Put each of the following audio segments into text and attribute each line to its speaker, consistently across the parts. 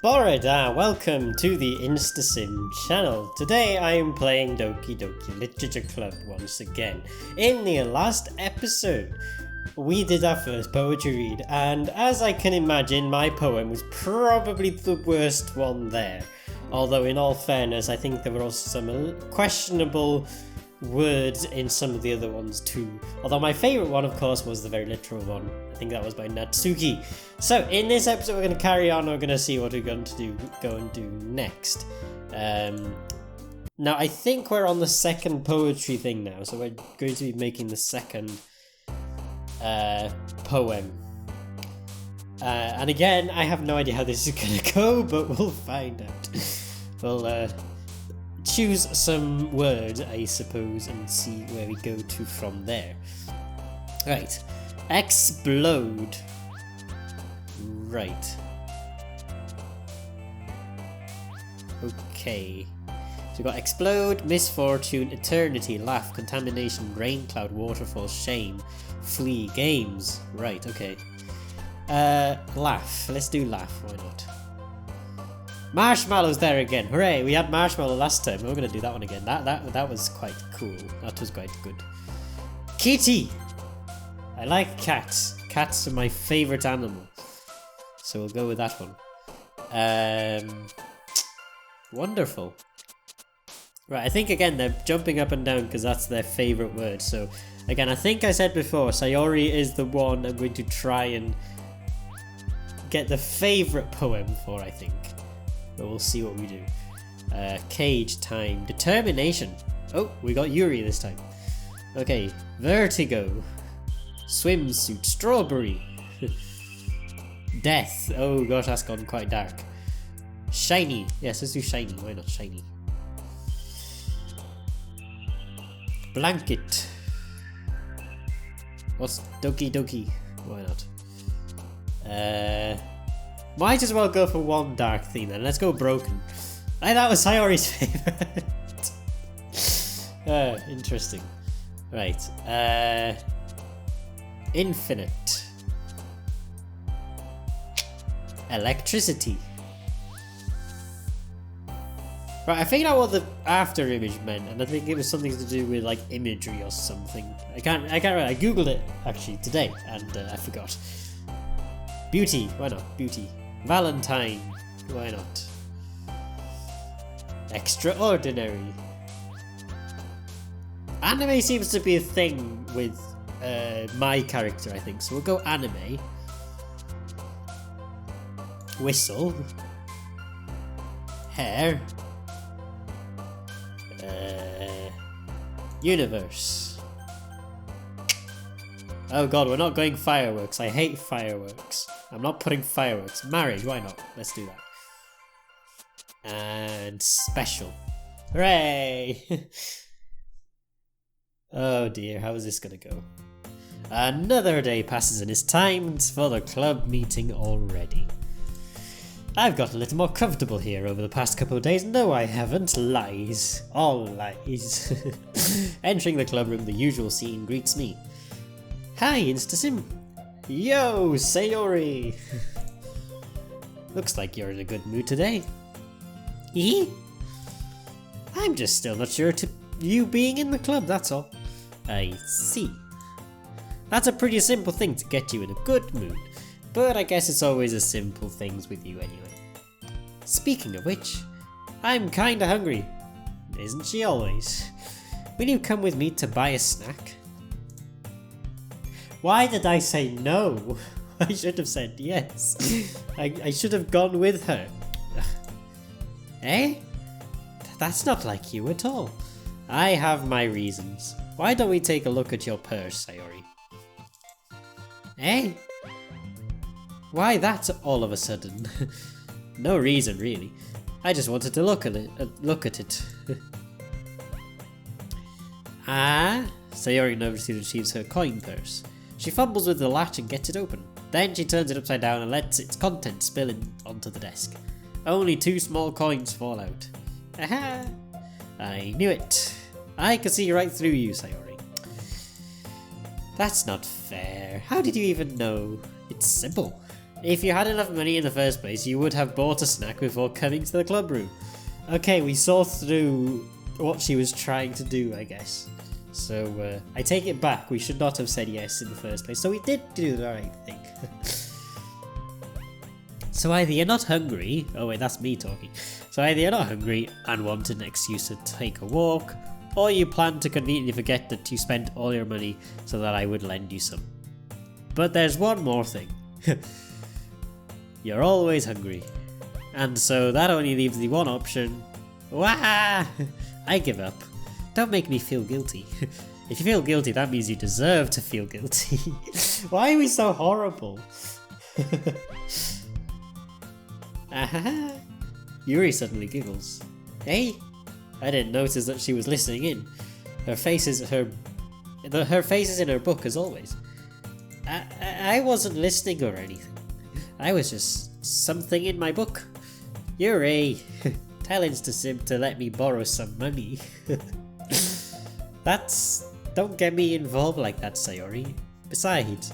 Speaker 1: Borada, welcome to the InstaSim channel. Today I am playing Doki Doki Literature Club once again. In the last episode, we did our first poetry read, and as I can imagine, my poem was probably the worst one there. Although in all fairness, I think there were also some questionable words in some of the other ones too. Although my favourite one, of course, was the very literal one. I think that was by Natsuki. So in this episode, we're going to carry on. We're going to see what we're going to go and do next. Now I think we're on the second poetry thing now, so we're going to be making the second poem. And again, I have no idea how this is going to go, but we'll find out. We'll choose some word, I suppose, and see where we go to from there. Right. Explode. Right. Okay. So we've got explode, misfortune, eternity, laugh, contamination, rain cloud, waterfall, shame, flee, games. Right, okay. Laugh. Let's do laugh, why not? Marshmallow's there again. Hooray, we had marshmallow last time. We're going to do that one again. That was quite cool. That was quite good. Kitty! I like cats. Cats are my favourite animal. So we'll go with that one. Wonderful. Right, I think again they're jumping up and down because that's their favourite word. So again, I think I said before, Sayori is the one I'm going to try and get the favourite poem for, I think. But we'll see what we do. Cage time. Determination. Oh, we got Yuri this time. Okay. Vertigo. Swimsuit. Strawberry. Death. Oh gosh, that's gone quite dark. Shiny. Yes, let's do shiny. Why not shiny? Blanket. What's Doki Doki? Why not? Might as well go for one dark theme then. Let's go broken. That was Sayori's favourite. Interesting. Right. Infinite. Electricity. Right, I figured out what the after image meant, and I think it was something to do with like imagery or something. I can't remember. I googled it actually today, and I forgot. Beauty. Why not? Beauty. Valentine. Why not? Extraordinary. Anime seems to be a thing with my character, I think. So we'll go anime. Whistle. Hair. Universe. Oh god, we're not going fireworks. I hate fireworks. I'm not putting fireworks. Marriage, why not? Let's do that. And special. Hooray! Oh dear, how is this gonna go? Another day passes and it's time for the club meeting already. I've got a little more comfortable here over the past couple of days. No, I haven't. Lies. All lies. Entering the club room, the usual scene greets me. Hi, InstaSim. Yo, Sayori. Looks like you're in a good mood today. I'm just still not sure to you being in the club, that's all. I see. That's a pretty simple thing to get you in a good mood, but I guess it's always the simple things with you anyway. Speaking of which, I'm kinda hungry. Isn't she always? Will you come with me to buy a snack? Why did I say no? I should have said yes. I should have gone with her. Eh? That's not like you at all. I have my reasons. Why don't we take a look at your purse, Sayori? Eh? Why that all of a sudden? No reason really. I just wanted to look at it. Ah? Sayori nervously retrieves her coin purse. She fumbles with the latch and gets it open. Then she turns it upside down and lets its contents spill onto the desk. Only 2 small coins fall out. Aha! I knew it. I could see right through you, Sayori. That's not fair. How did you even know? It's simple. If you had enough money in the first place, you would have bought a snack before coming to the club room. Okay, we saw through what she was trying to do, I guess. So, I take it back. We should not have said yes in the first place. So we did do the right thing. So either you're not hungry... Oh wait, that's me talking. So either you're not hungry and want an excuse to take a walk, or you plan to conveniently forget that you spent all your money so that I would lend you some. But there's one more thing. You're always hungry. And so that only leaves the one option. Wah! I give up. Don't make me feel guilty. If you feel guilty, that means you deserve to feel guilty. Why are we so horrible? Ahaha. Yuri suddenly giggles. Hey? I didn't notice that she was listening in. Her face is in her book as always. I wasn't listening or anything. I was just something in my book. Yuri, tell InstaSim to let me borrow some money. Don't get me involved like that, Sayori. Besides,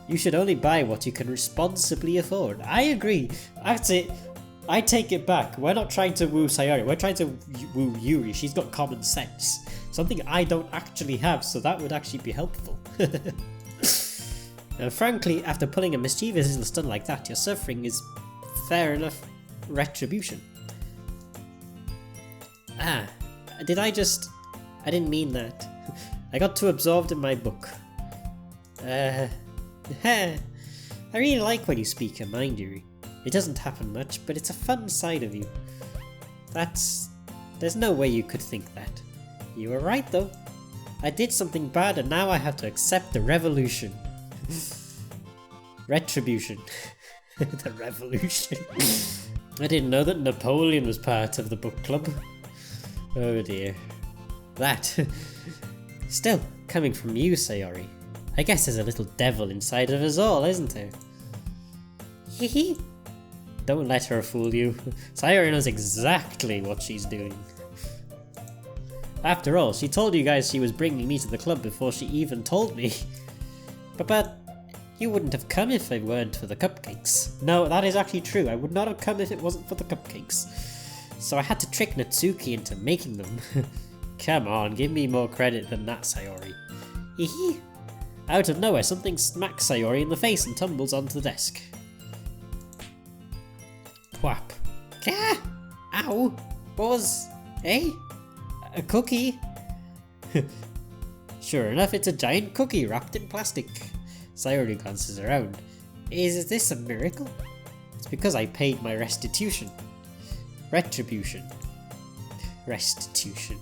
Speaker 1: you should only buy what you can responsibly afford. I agree. I take it back. We're not trying to woo Sayori. We're trying to woo Yuri. She's got common sense. Something I don't actually have, so that would actually be helpful. Frankly, after pulling a mischievous little stunt like that, your suffering is fair enough retribution. I didn't mean that. I got too absorbed in my book. I really like when you speak your mind, Yuri. It doesn't happen much, but it's a fun side of you. There's no way you could think that. You were right though. I did something bad and now I have to accept the revolution. Retribution. The revolution. I didn't know that Napoleon was part of the book club. Oh dear. That. Still, coming from you, Sayori. I guess there's a little devil inside of us all, isn't there? Hehe. Don't let her fool you. Sayori knows exactly what she's doing. After all, she told you guys she was bringing me to the club before she even told me. But you wouldn't have come if it weren't for the cupcakes. No, that is actually true. I would not have come if it wasn't for the cupcakes. So I had to trick Natsuki into making them. Come on, give me more credit than that, Sayori. Hehe. Out of nowhere, something smacks Sayori in the face and tumbles onto the desk. Whap. Gah! Ow! What was... a cookie? Sure enough, it's a giant cookie wrapped in plastic. Sayori glances around. Is this a miracle? It's because I paid my restitution. Retribution. Restitution.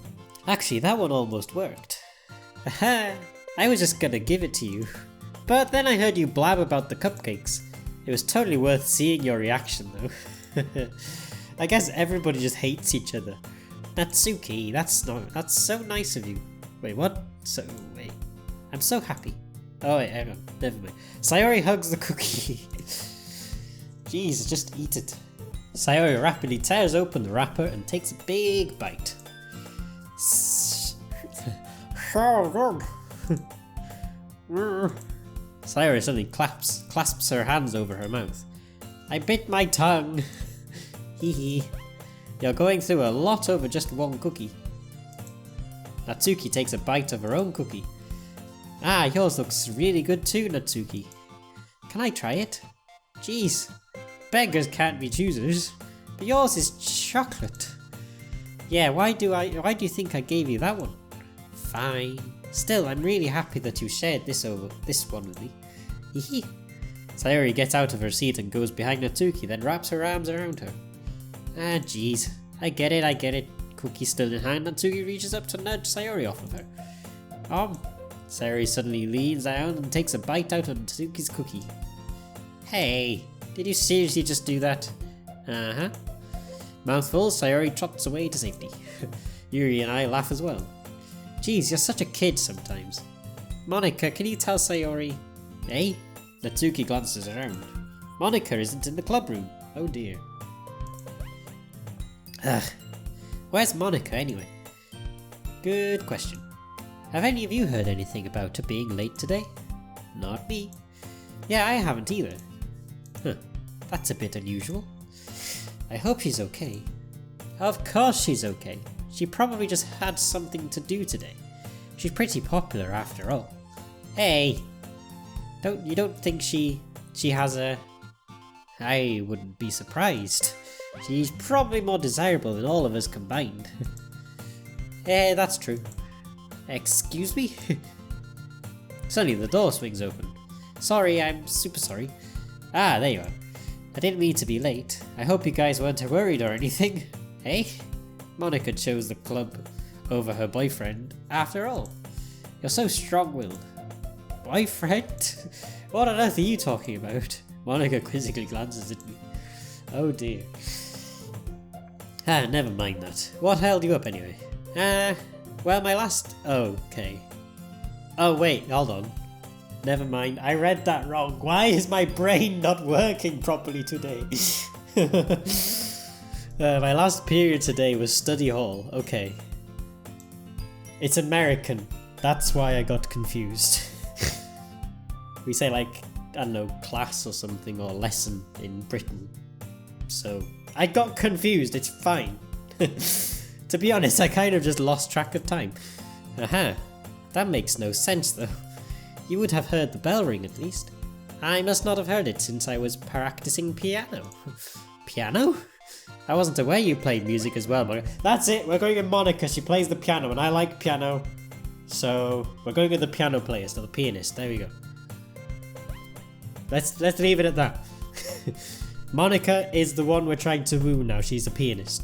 Speaker 1: Actually, that one almost worked. Aha! I was just gonna give it to you. But then I heard you blab about the cupcakes. It was totally worth seeing your reaction though. I guess everybody just hates each other. Natsuki, that's so nice of you. Wait, what? Wait. I'm so happy. Oh wait, hang on, never mind. Sayori hugs the cookie. Jeez, just eat it. Sayori rapidly tears open the wrapper and takes a big bite. So good. Sayori suddenly clasps her hands over her mouth. I bit my tongue. Hee hee. You're going through a lot over just one cookie. Natsuki takes a bite of her own cookie. Ah, yours looks really good too, Natsuki. Can I try it? Jeez, beggars can't be choosers. But yours is chocolate. Yeah, why do you think I gave you that one? Fine. Still, I'm really happy that you shared this one with me. Hehe. Sayori gets out of her seat and goes behind Natsuki, then wraps her arms around her. Ah, jeez. I get it. Cookie still in hand, Natsuki reaches up to nudge Sayori off of her. Sayori suddenly leans down and takes a bite out of Natsuki's cookie. Hey, did you seriously just do that? Uh-huh. Mouthful, Sayori trots away to safety. Yuri and I laugh as well. Geez, you're such a kid sometimes. Monika, can you tell Sayori? Eh? Natsuki glances around. Monika isn't in the club room. Oh dear. Ugh. Where's Monika anyway? Good question. Have any of you heard anything about her being late today? Not me. Yeah, I haven't either. Huh. That's a bit unusual. I hope she's okay. Of course she's okay. She probably just had something to do today. She's pretty popular after all. Hey! You don't think she has a... I wouldn't be surprised. She's probably more desirable than all of us combined. Eh, that's true. Excuse me? Suddenly the door swings open. Sorry, I'm super sorry. Ah, there you are. I didn't mean to be late. I hope you guys weren't worried or anything. Hey? Monica chose the club over her boyfriend, after all. You're so strong-willed. Boyfriend? What on earth are you talking about? Monica quizzically glances at me. Oh dear. Ah, never mind that. What held you up anyway? Well, my last... Okay. Oh wait, hold on. Never mind, I read that wrong. Why is my brain not working properly today? My last period today was study hall. Okay. It's American. That's why I got confused. We say like, I don't know, class or something, or lesson in Britain. So, I got confused, it's fine. To be honest, I kind of just lost track of time. Aha, that makes no sense though. You would have heard the bell ring at least. I must not have heard it since I was practicing piano. Piano? I wasn't aware you played music as well, Monica. That's it, we're going with Monica, she plays the piano and I like piano. So, we're going with the piano player, still the pianist, there we go. Let's leave it at that. Monica is the one we're trying to woo now, she's a pianist.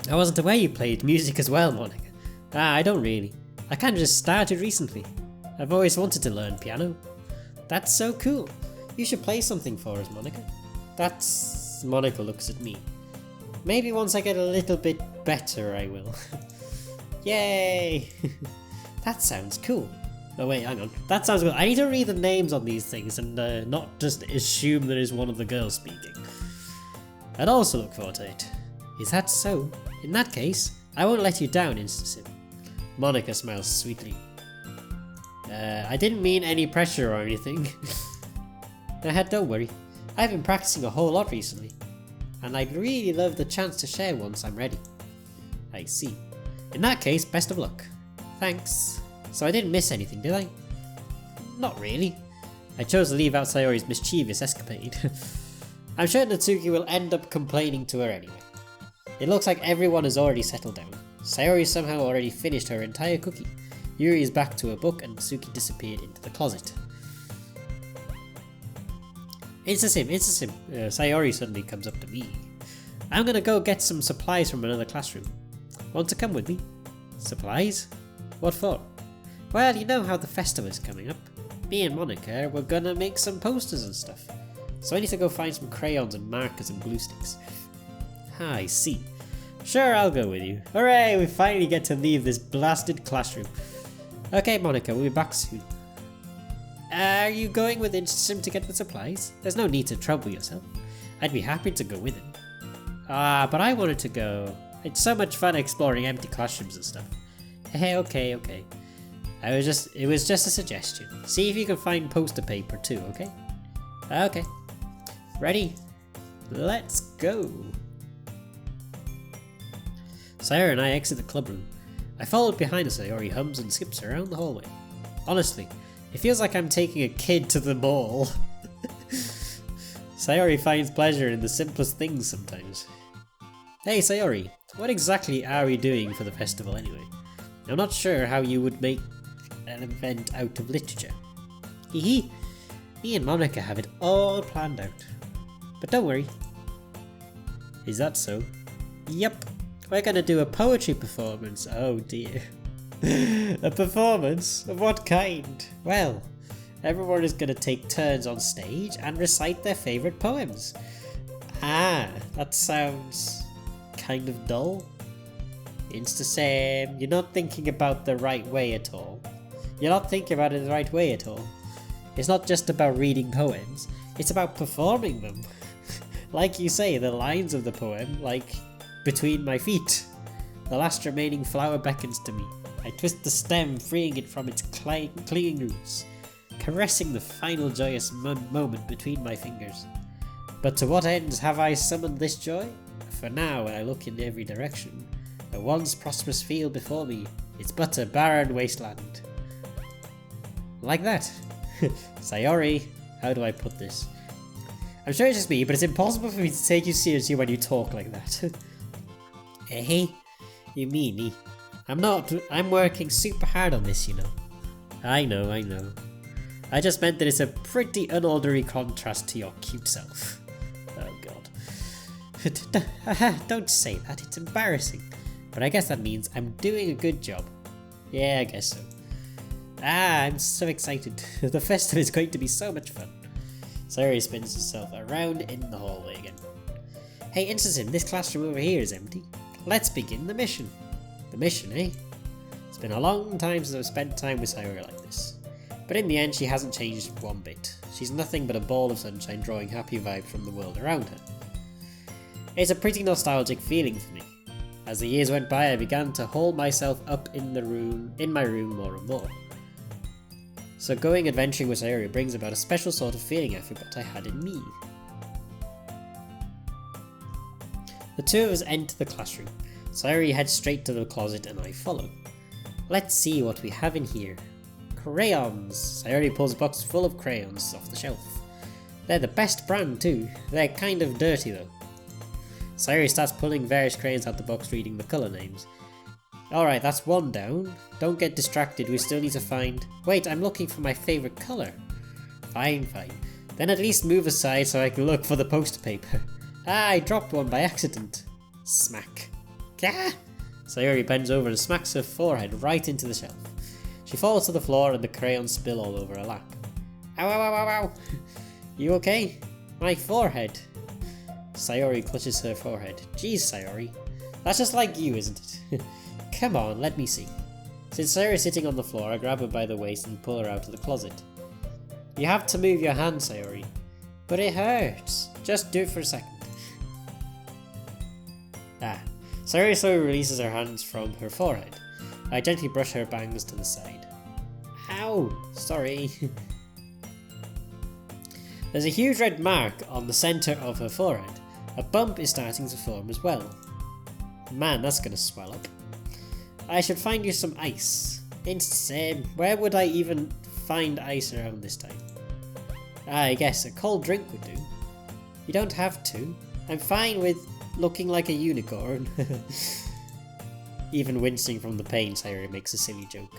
Speaker 1: I wasn't aware you played music as well, Monica. I don't really. I kinda just started recently. I've always wanted to learn piano. That's so cool. You should play something for us, Monica. That's... Monica looks at me. Maybe once I get a little bit better I will. Yay! That sounds cool. Oh wait, hang on. That sounds good. I need to read the names on these things and not just assume that it's one of the girls speaking. I'd also look forward to it. Is that so? In that case, I won't let you down, Instasim. Monica smiles sweetly. I didn't mean any pressure or anything. Don't worry. I've been practicing a whole lot recently, and I'd really love the chance to share once I'm ready. I see. In that case, best of luck. Thanks. So I didn't miss anything, did I? Not really. I chose to leave out Sayori's mischievous escapade. I'm sure Natsuki will end up complaining to her anyway. It looks like everyone has already settled down. Sayori somehow already finished her entire cookie. Yuri is back to her book and Natsuki disappeared into the closet. Instasim. Sayori suddenly comes up to me. I'm gonna go get some supplies from another classroom. Want to come with me? Supplies? What for? Well, you know how the festival is coming up. Me and Monica were gonna make some posters and stuff. So I need to go find some crayons and markers and glue sticks. Ah, I see. Sure, I'll go with you. Hooray, we finally get to leave this blasted classroom. Okay, Monica, we'll be back soon. Are you going with Instasim to get the supplies? There's no need to trouble yourself. I'd be happy to go with him. Ah, but I wanted to go. It's so much fun exploring empty classrooms and stuff. Hey, okay. It was just a suggestion. See if you can find poster paper too, okay? Okay. Ready? Let's go. Sayori and I exit the club room. I followed behind as Sayori hums and skips around the hallway. Honestly, it feels like I'm taking a kid to the mall. Sayori finds pleasure in the simplest things sometimes. Hey Sayori, what exactly are we doing for the festival anyway? I'm not sure how you would make an event out of literature. Hee. Me and Monica have it all planned out. But don't worry. Is that so? Yep. We're gonna do a poetry performance. Oh dear. A performance? Of what kind? Well, everyone is gonna take turns on stage and recite their favourite poems. Ah, that sounds kind of dull. Insta-Sam, you're not thinking about the right way at all. You're not thinking about it the right way at all. It's not just about reading poems, it's about performing them. Like you say, the lines of the poem, like, between my feet. The last remaining flower beckons to me. I twist the stem, freeing it from its clinging roots. caressing the final joyous moment between my fingers. But to what ends have I summoned this joy? For now, when I look in every direction, the once prosperous field before me, it's but a barren wasteland. Like that. Sayori, how do I put this? I'm sure it's just me, but it's impossible for me to take you seriously when you talk like that. Eh? You meanie? I'm not. I'm working super hard on this, you know. I know. I just meant that it's a pretty unordinary contrast to your cute self. Oh god. Don't say that, it's embarrassing. But I guess that means I'm doing a good job. Yeah, I guess so. I'm so excited. The festival is going to be so much fun. Sayori spins herself around in the hallway again. Hey, Instasym, this classroom over here is empty. Let's begin the mission. The mission, eh? It's been a long time since I've spent time with Sayori like this. But in the end, she hasn't changed one bit. She's nothing but a ball of sunshine drawing happy vibes from the world around her. It's a pretty nostalgic feeling for me. As the years went by, I began to hold myself up in my room more and more. So going adventuring with Sayori brings about a special sort of feeling I forgot I had in me. The two of us enter the classroom. Sayori heads straight to the closet and I follow. Let's see what we have in here. Crayons! Sayori pulls a box full of crayons off the shelf. They're the best brand too. They're kind of dirty though. Sayori starts pulling various crayons out the box, reading the colour names. Alright, that's one down. Don't get distracted, we still need to find... Wait, I'm looking for my favourite colour. Fine. Then at least move aside so I can look for the poster paper. Ah, I dropped one by accident. Smack. Gah! Sayori bends over and smacks her forehead right into the shelf. She falls to the floor and the crayons spill all over her lap. Ow. You okay? My forehead. Sayori clutches her forehead. Jeez, Sayori. That's just like you, isn't it? Come on, let me see. Since Sayori is sitting on the floor, I grab her by the waist and pull her out of the closet. You have to move your hand, Sayori. But it hurts. Just do it for a second. Sayori slowly releases her hands from her forehead. I gently brush her bangs to the side. Ow! Sorry. There's a huge red mark on the centre of her forehead. A bump is starting to form as well. Man, that's gonna swell up. I should find you some ice. Instasym, where would I even find ice around this time? I guess a cold drink would do. You don't have to. I'm fine with looking like a unicorn. Even wincing from the pain, Sayori makes a silly joke.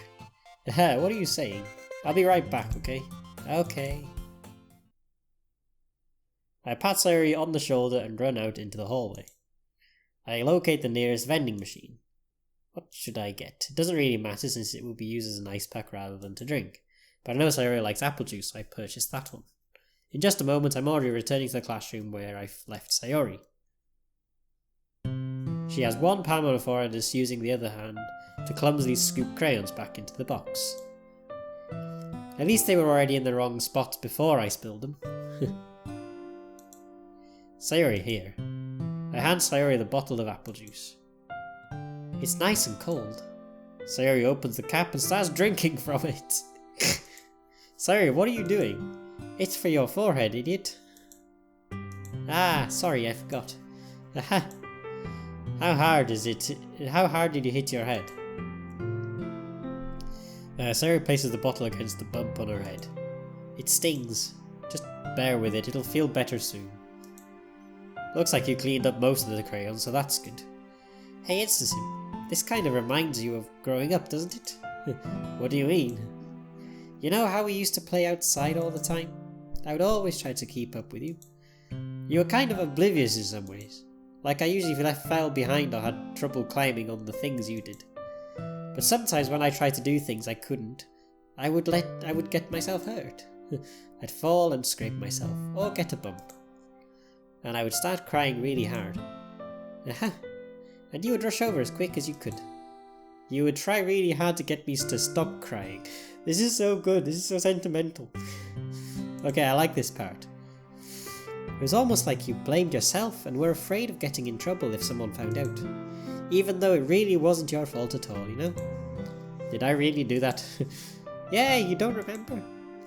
Speaker 1: What are you saying? I'll be right back, okay? Okay. I pat Sayori on the shoulder and run out into the hallway. I locate the nearest vending machine. What should I get? It doesn't really matter since it will be used as an ice pack rather than to drink. But I know Sayori likes apple juice, so I purchased that one. In just a moment, I'm already returning to the classroom where I left Sayori. She has one palm on her forehead and is using the other hand to clumsily scoop crayons back into the box. At least they were already in the wrong spots before I spilled them. Sayori here. I hand Sayori the bottle of apple juice. It's nice and cold. Sayori opens the cap and starts drinking from it. Sayori, what are you doing? It's for your forehead, idiot. Ah, sorry, I forgot. Aha. How hard is it? How hard did you hit your head? Sayori places the bottle against the bump on her head. It stings. Just bear with it, it'll feel better soon. Looks like you cleaned up most of the crayons, so that's good. Hey Instasym, this kind of reminds you of growing up, doesn't it? What do you mean? You know how we used to play outside all the time? I would always try to keep up with you. You were kind of oblivious in some ways. Like I usually fell behind or had trouble climbing on the things you did. But sometimes when I tried to do things I couldn't, I would get myself hurt. I'd fall and scrape myself, or get a bump. And I would start crying really hard. Aha! And you would rush over as quick as you could. You would try really hard to get me to stop crying. This is so good, this is so sentimental. Okay, I like this part. It was almost like you blamed yourself and were afraid of getting in trouble if someone found out. Even though it really wasn't your fault at all, you know? Did I really do that? Yeah, you don't remember?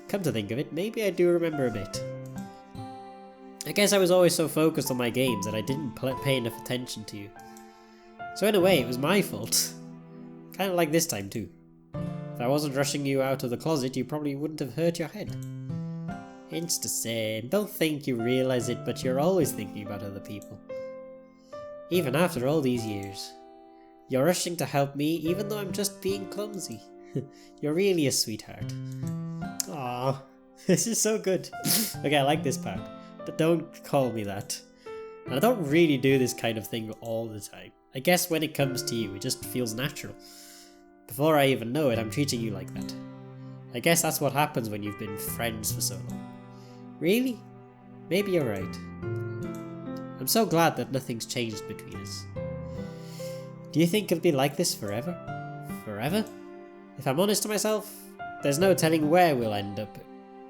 Speaker 1: Come to think of it, maybe I do remember a bit. I guess I was always so focused on my games that I didn't pay enough attention to you. So in a way, it was my fault. Kinda like this time too. If I wasn't rushing you out of the closet, you probably wouldn't have hurt your head. Insta-same. Don't think you realise it, but you're always thinking about other people. Even after all these years. You're rushing to help me, even though I'm just being clumsy. You're really a sweetheart. Aww, this is so good. Okay, I like this part. But don't call me that. And I don't really do this kind of thing all the time. I guess when it comes to you, it just feels natural. Before I even know it, I'm treating you like that. I guess that's what happens when you've been friends for so long. Really? Maybe you're right. I'm so glad that nothing's changed between us. Do you think it'll be like this forever? Forever? If I'm honest to myself, there's no telling where we'll end up,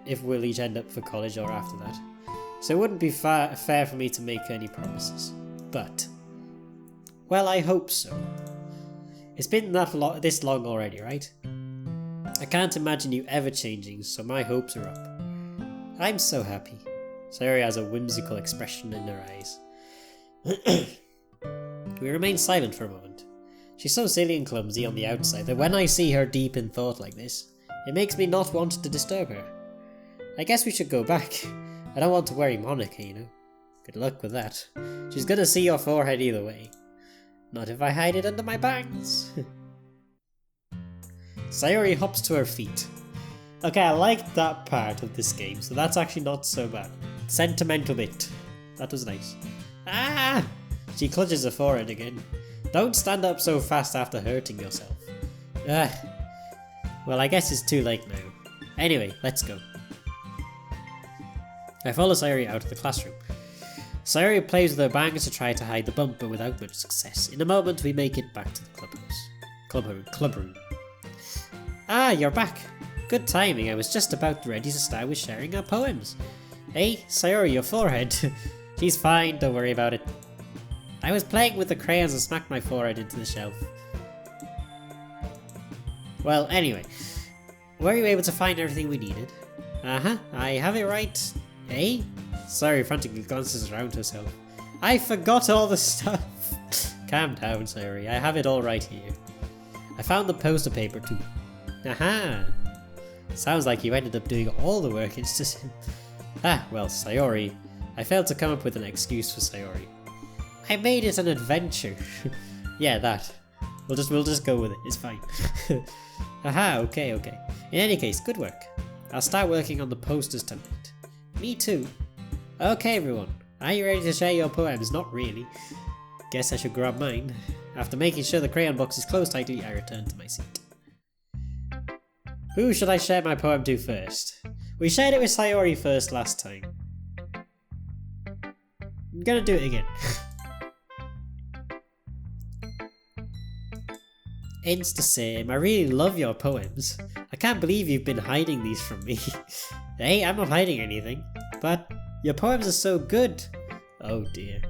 Speaker 1: if we'll each end up for college or after that. So it wouldn't be fair for me to make any promises. But, well, I hope so. It's been this long already, right? I can't imagine you ever changing, so my hopes are up. I'm so happy. Sayori has a whimsical expression in her eyes. We remain silent for a moment. She's so silly and clumsy on the outside that when I see her deep in thought like this, it makes me not want to disturb her. I guess we should go back. I don't want to worry Monica, you know. Good luck with that. She's gonna see your forehead either way. Not if I hide it under my bangs. Sayori hops to her feet. Okay, I liked that part of this game, so that's actually not so bad. Sentimental bit. That was nice. Ah! She clutches her forehead again. Don't stand up so fast after hurting yourself. Ah. Well, I guess it's too late now. Anyway, let's go. I follow Sayori out of the classroom. Sayori plays with her bangs to try to hide the bump, but without much success. In a moment, we make it back to the clubroom. Ah, you're back. Good timing. I was just about ready to start with sharing our poems. Hey, Sayori, your forehead. She's fine, don't worry about it. I was playing with the crayons and smacked my forehead into the shelf. Well, anyway. Were you able to find everything we needed? Uh-huh, I have it right. Eh? Sayori frantically glances around herself. I forgot all the stuff. Calm down, Sayori. I have it all right here. I found the poster paper too. Aha! Sounds like you ended up doing all the work. It's just... Ah, well, Sayori. I failed to come up with an excuse for Sayori. I made it an adventure. Yeah, that. We'll just go with it. It's fine. Aha, okay. In any case, good work. I'll start working on the posters tonight. Me too. Okay, everyone. Are you ready to share your poems? Not really. Guess I should grab mine. After making sure the crayon box is closed tightly, I return to my seat. Who should I share my poem to first? We shared it with Sayori first last time. I'm gonna do it again. Insta-same, I really love your poems. I can't believe you've been hiding these from me. Hey, I'm not hiding anything. But your poems are so good. Oh dear.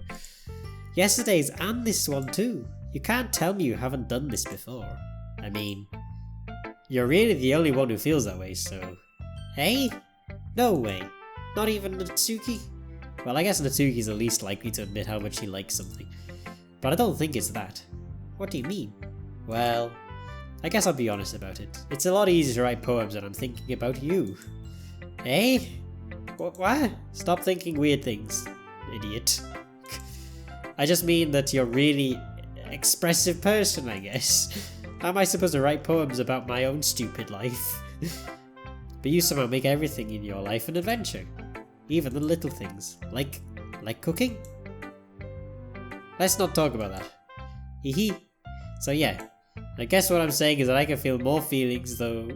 Speaker 1: Yesterday's and this one too. You can't tell me you haven't done this before. I mean, you're really the only one who feels that way, so... Hey? No way. Not even Natsuki? Well, I guess Natsuki's the least likely to admit how much he likes something. But I don't think it's that. What do you mean? Well, I guess I'll be honest about it. It's a lot easier to write poems when I'm thinking about you. Hey? What? Stop thinking weird things, idiot. I just mean that you're a really expressive person, I guess. How am I supposed to write poems about my own stupid life? But you somehow make everything in your life an adventure. Even the little things. Like cooking? Let's not talk about that. Hee hee. So yeah, I guess what I'm saying is that I can feel more feelings though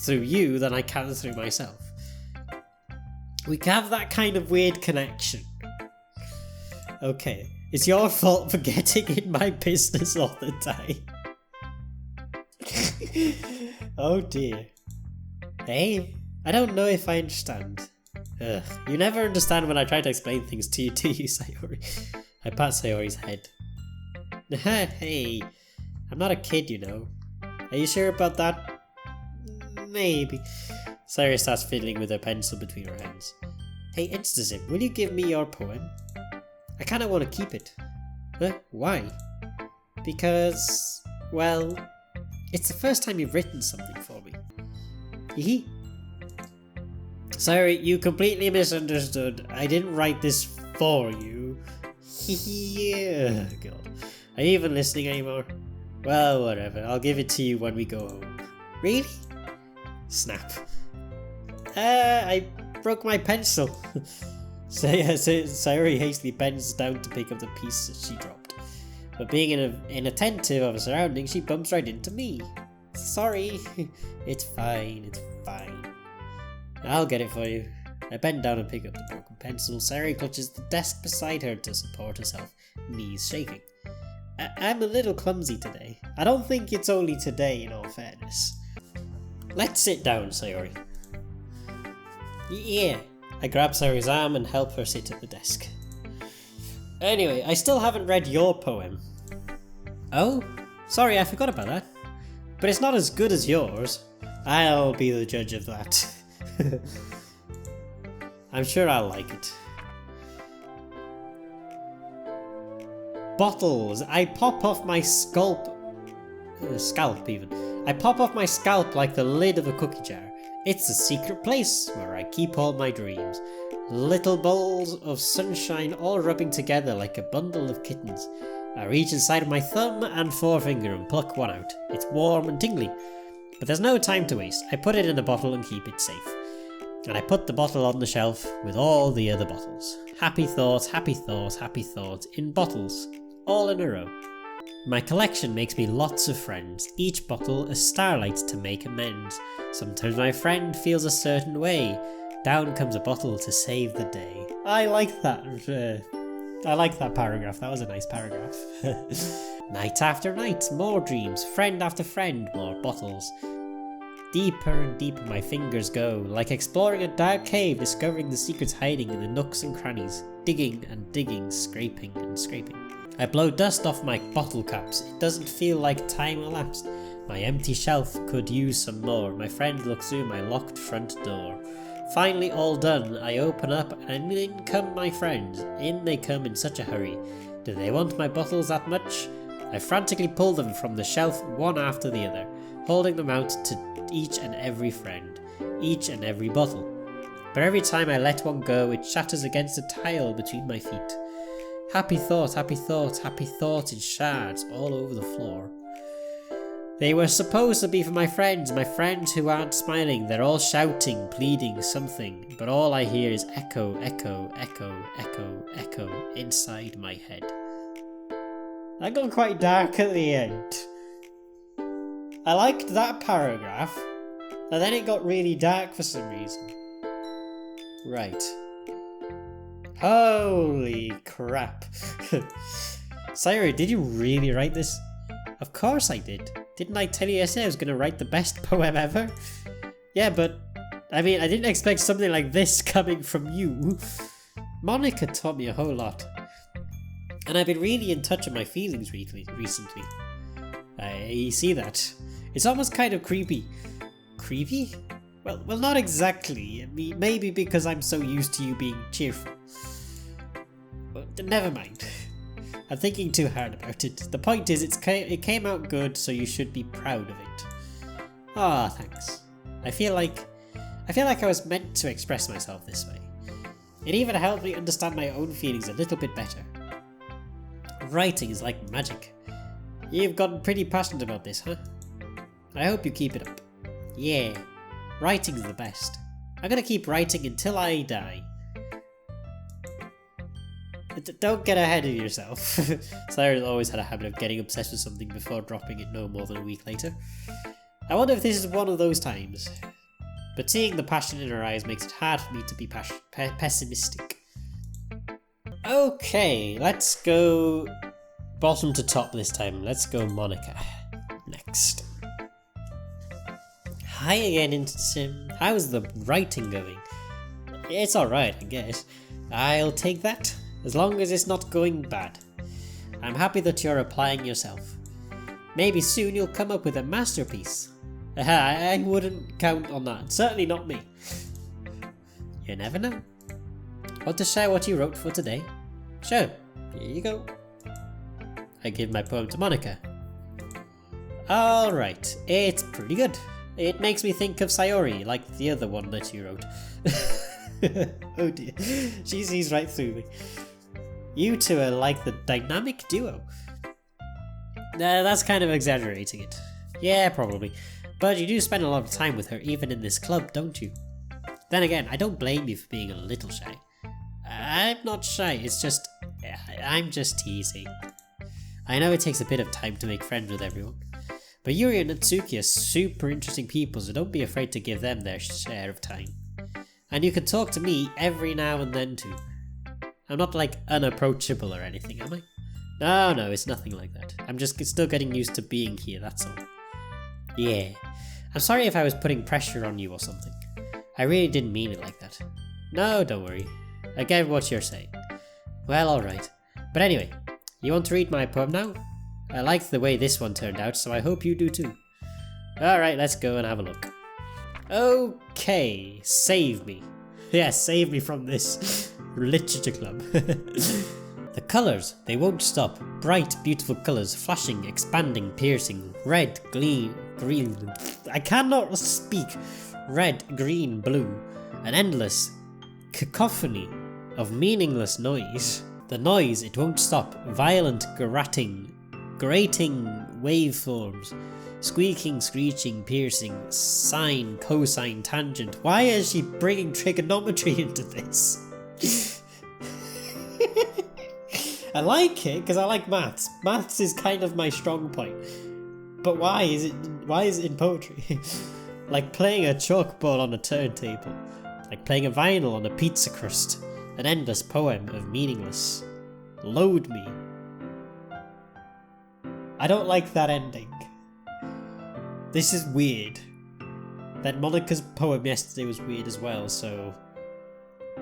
Speaker 1: through you than I can through myself. We can have that kind of weird connection. Okay, it's your fault for getting in my business all the time. Oh dear. Hey, I don't know if I understand. Ugh, you never understand when I try to explain things to you, do you, Sayori? I pat Sayori's head. Hey, I'm not a kid, you know. Are you sure about that? Maybe. Sayori starts fiddling with her pencil between her hands. Hey, InstaSim, will you give me your poem? I kinda want to keep it. Huh? Why? Because, well, it's the first time you've written something for me. Hee. Sorry, you completely misunderstood. I didn't write this for you. Yeah, God. Are you even listening anymore? Well, whatever. I'll give it to you when we go home. Really? Snap. I broke my pencil. Sayori hastily bends down to pick up the piece that she dropped. But being inattentive of her surroundings, she bumps right into me. Sorry. It's fine, it's fine. I'll get it for you. I bend down and pick up the broken pencil. Sayori clutches the desk beside her to support herself, knees shaking. I'm a little clumsy today. I don't think it's only today, in all fairness. Let's sit down, Sayori. Yeah. I grab Sayori's arm and help her sit at the desk. Anyway, I still haven't read your poem. Oh? Sorry, I forgot about that. But it's not as good as yours. I'll be the judge of that. I'm sure I'll like it. Bottles. I pop off my scalp even. I pop off my scalp like the lid of a cookie jar. It's a secret place where I keep all my dreams. Little balls of sunshine all rubbing together like a bundle of kittens. I reach inside of my thumb and forefinger and pluck one out. It's warm and tingly. But there's no time to waste. I put it in a bottle and keep it safe. And I put the bottle on the shelf with all the other bottles. Happy thoughts, happy thoughts, happy thoughts in bottles, all in a row. My collection makes me lots of friends, each bottle a starlight to make amends. Sometimes my friend feels a certain way. Down comes a bottle to save the day. I like that. I like that paragraph. That was a nice paragraph. Night after night, more dreams. Friend after friend, more bottles. Deeper and deeper my fingers go, like exploring a dark cave, discovering the secrets hiding in the nooks and crannies. Digging and digging, scraping and scraping. I blow dust off my bottle caps. It doesn't feel like time elapsed. My empty shelf could use some more. My friend looks through my locked front door. Finally all done, I open up and in come my friends. In they come in such a hurry. Do they want my bottles that much? I frantically pull them from the shelf one after the other, holding them out to each and every friend, each and every bottle. But every time I let one go, it shatters against a tile between my feet. Happy thoughts, happy thoughts, happy thoughts in shards all over the floor. They were supposed to be for my friends who aren't smiling. They're all shouting, pleading something, but all I hear is echo, echo, echo, echo, echo inside my head. That got quite dark at the end. I liked that paragraph, and then it got really dark for some reason. Right. Holy crap. Sayori, did you really write this? Of course I did. Didn't I tell you yesterday I was going to write the best poem ever? Yeah, but I mean, I didn't expect something like this coming from you. Monica taught me a whole lot. And I've been really in touch with my feelings recently. You see that? It's almost kind of creepy. Creepy? Well, not exactly. I mean, maybe because I'm so used to you being cheerful. But never mind. I'm thinking too hard about it. The point is, it came out good, so you should be proud of it. Ah, thanks. I feel like I was meant to express myself this way. It even helped me understand my own feelings a little bit better. Writing is like magic. You've gotten pretty passionate about this, huh? I hope you keep it up. Yeah, writing's the best. I'm gonna keep writing until I die. Don't get ahead of yourself. Sayori's always had a habit of getting obsessed with something before dropping it no more than a week later. I wonder if this is one of those times. But seeing the passion in her eyes makes it hard for me to be pessimistic. Okay, let's go bottom to top this time. Let's go Monica. Next. Hi again, InstaSim. How's the writing going? It's alright, I guess. I'll take that, as long as it's not going bad. I'm happy that you're applying yourself. Maybe soon you'll come up with a masterpiece. I wouldn't count on that. Certainly not me. You never know. Want to share what you wrote for today? Sure, here you go. I give my poem to Monica. Alright, it's pretty good. It makes me think of Sayori, like the other one that you wrote. Oh dear, she sees right through me. You two are like the dynamic duo. That's kind of exaggerating it. Yeah, probably. But you do spend a lot of time with her even in this club, don't you? Then again, I don't blame you for being a little shy. I'm not shy, it's just... I'm just teasing. I know it takes a bit of time to make friends with everyone. But Yuri and Natsuki are super interesting people, so don't be afraid to give them their share of time. And you can talk to me every now and then too. I'm not like unapproachable or anything, am I? No, it's nothing like that. I'm just still getting used to being here, that's all. Yeah. I'm sorry if I was putting pressure on you or something. I really didn't mean it like that. No, don't worry. I get what you're saying. Well, alright. But anyway, you want to read my poem now? I liked the way this one turned out, so I hope you do too. Alright, let's go and have a look. Okay, save me. Yeah, save me from this literature club. The colours, they won't stop. Bright, beautiful colours, flashing, expanding, piercing, red, green, I cannot speak. Red, green, blue, an endless cacophony of meaningless noise. The noise, it won't stop. Violent, grating waveforms. Squeaking, screeching, piercing, sine, cosine, tangent. Why is she bringing trigonometry into this? I like it because I like maths. Maths is kind of my strong point. But why is it in poetry? Like playing a chalkball on a turntable. Like playing a vinyl on a pizza crust. An endless poem of meaningless. Load me. I don't like that ending. This is weird. That Monica's poem yesterday was weird as well, so...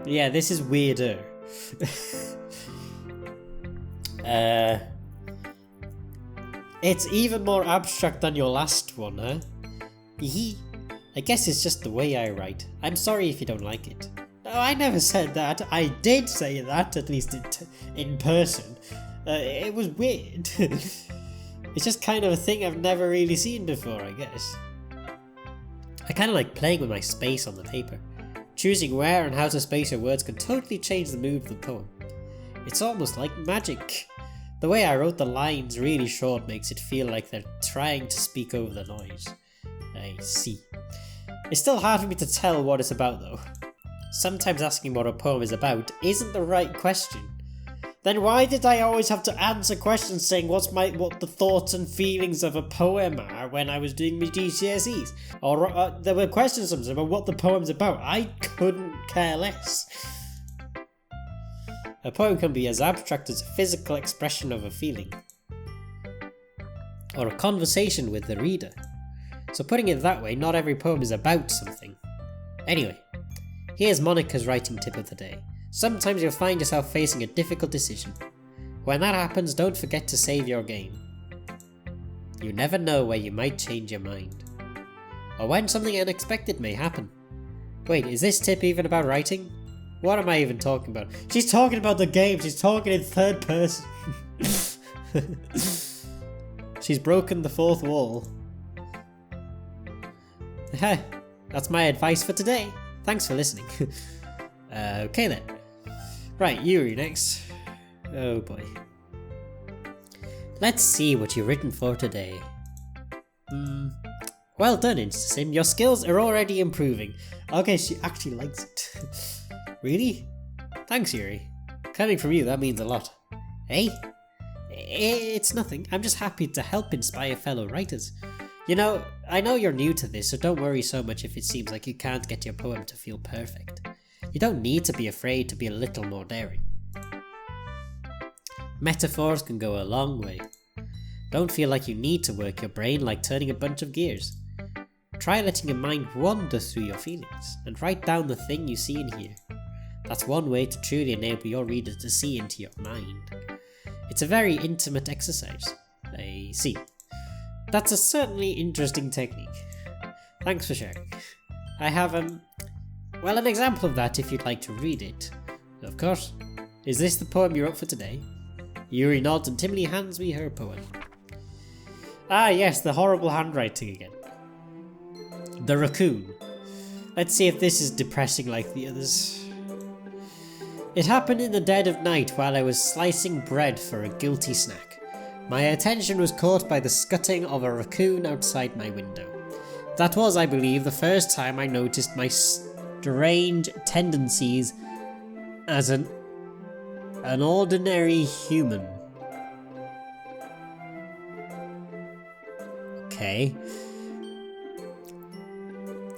Speaker 1: yeah, this is weirder. It's even more abstract than your last one, huh? I guess it's just the way I write. I'm sorry if you don't like it. No, I never said that. I did say that, at least in person. It was weird. It's just kind of a thing I've never really seen before, I guess. I kind of like playing with my space on the paper. Choosing where and how to space your words can totally change the mood of the poem. It's almost like magic. The way I wrote the lines really short makes it feel like they're trying to speak over the noise. I see. It's still hard for me to tell what it's about though. Sometimes asking what a poem is about isn't the right question. Then why did I always have to answer questions saying what the thoughts and feelings of a poem are when I was doing my GCSEs? Or there were questions sometimes about what the poem's about. I couldn't care less. A poem can be as abstract as a physical expression of a feeling. Or a conversation with the reader. So putting it that way, not every poem is about something. Anyway, here's Monica's writing tip of the day. Sometimes you'll find yourself facing a difficult decision. When that happens, don't forget to save your game. You never know where you might change your mind. Or when something unexpected may happen. Wait, is this tip even about writing? What am I even talking about? She's talking about the game, she's talking in third person. She's broken the fourth wall. Hey, that's my advice for today. Thanks for listening. Okay then. Right, Yuri next. Oh boy. Let's see what you've written for today. Well done, InstaSim. Your skills are already improving. Okay, she actually likes it. Really? Thanks, Yuri. Coming from you, that means a lot. Hey? It's nothing. I'm just happy to help inspire fellow writers. You know, I know you're new to this, so don't worry so much if it seems like you can't get your poem to feel perfect. You don't need to be afraid to be a little more daring. Metaphors can go a long way. Don't feel like you need to work your brain like turning a bunch of gears. Try letting your mind wander through your feelings and write down the thing you see and hear. That's one way to truly enable your reader to see into your mind. It's a very intimate exercise. I see. That's a certainly interesting technique. Thanks for sharing. I have, well, an example of that if you'd like to read it. Of course. Is this the poem you wrote for today? Yuri nods and timidly hands me her poem. Ah yes, the horrible handwriting again. The raccoon. Let's see if this is depressing like the others. It happened in the dead of night while I was slicing bread for a guilty snack. My attention was caught by the scutting of a raccoon outside my window. That was, I believe, the first time I noticed my strange tendencies as an ordinary human. Okay.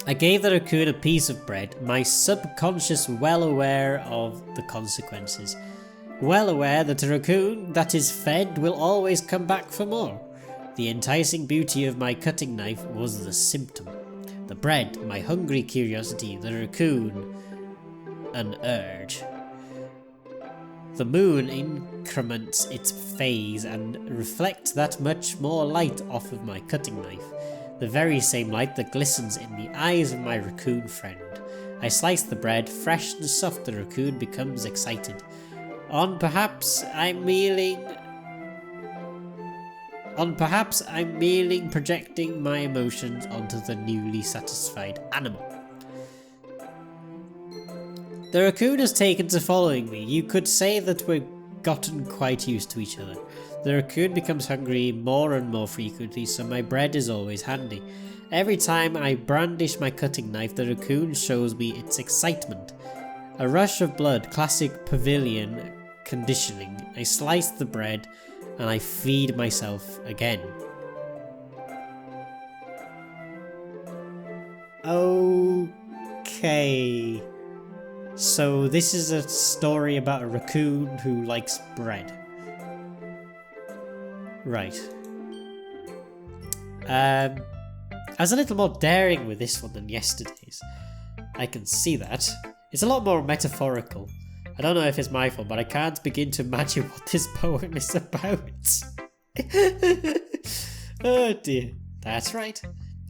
Speaker 1: I gave the raccoon a piece of bread, my subconscious well aware of the consequences. Well aware that a raccoon that is fed will always come back for more. The enticing beauty of my cutting knife was the symptom. The bread, my hungry curiosity, the raccoon, an urge. The moon increments its phase and reflects that much more light off of my cutting knife. The very same light that glistens in the eyes of my raccoon friend. I slice the bread, fresh and soft. The raccoon becomes excited. Perhaps I'm merely projecting my emotions onto the newly satisfied animal. The raccoon has taken to following me. You could say that we've gotten quite used to each other. The raccoon becomes hungry more and more frequently, so my bread is always handy. Every time I brandish my cutting knife, the raccoon shows me its excitement. A rush of blood, classic pavilion conditioning. I slice the bread and I feed myself again. Okay. So this is a story about a raccoon who likes bread. Right. I was a little more daring with this one than yesterday's. I can see that. It's a lot more metaphorical. I don't know if it's my fault, but I can't begin to imagine what this poem is about. Oh dear. That's right.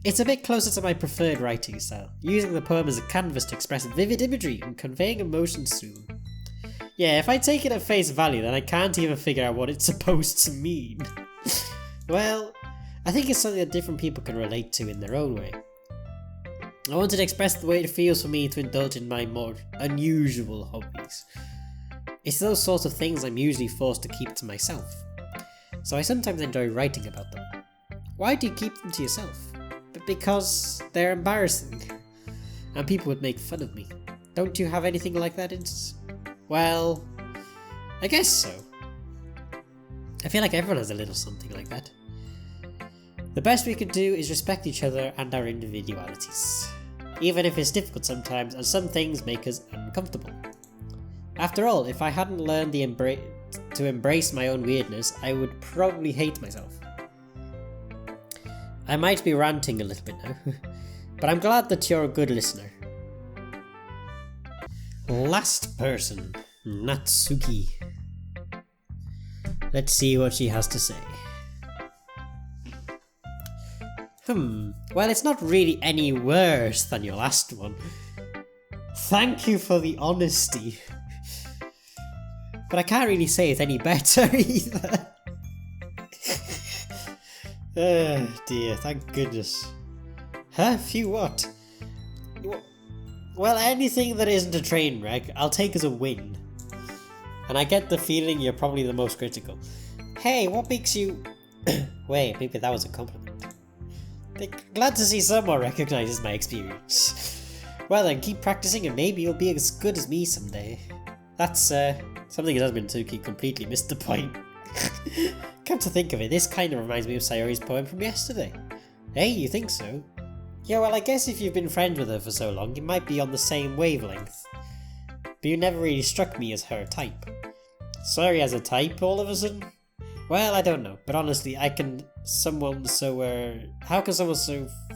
Speaker 1: It's a bit closer to my preferred writing style, using the poem as a canvas to express vivid imagery and conveying emotions through them. Yeah, if I take it at face value, then I can't even figure out what it's supposed to mean. Well, I think it's something that different people can relate to in their own way. I wanted to express the way it feels for me to indulge in my more unusual hobbies. It's those sorts of things I'm usually forced to keep to myself, so I sometimes enjoy writing about them. Why do you keep them to yourself? Because they're embarrassing, and people would make fun of me. Don't you have anything like that, Well, I guess so. I feel like everyone has a little something like that. The best we can do is respect each other and our individualities, even if it's difficult sometimes and some things make us uncomfortable. After all, if I hadn't learned to embrace my own weirdness, I would probably hate myself. I might be ranting a little bit now, but I'm glad that you're a good listener. Last person, Natsuki. Let's see what she has to say. Well, it's not really any worse than your last one. Thank you for the honesty. But I can't really say it's any better either. Oh dear, thank goodness. Huh? Phew, what? Well, anything that isn't a train wreck, I'll take as a win. And I get the feeling you're probably the most critical. Hey, what makes you... Wait, maybe that was a compliment. Glad to see someone recognizes my experience. Well then, keep practicing and maybe you'll be as good as me someday. That's, something that has been Tuki completely missed the point. Come to think of it, this kind of reminds me of Sayori's poem from yesterday. Hey, you think so? Yeah, well I guess if you've been friends with her for so long, you might be on the same wavelength. But you never really struck me as her type. Sayori as a type all of a sudden? Well, I don't know, but honestly, how can someone so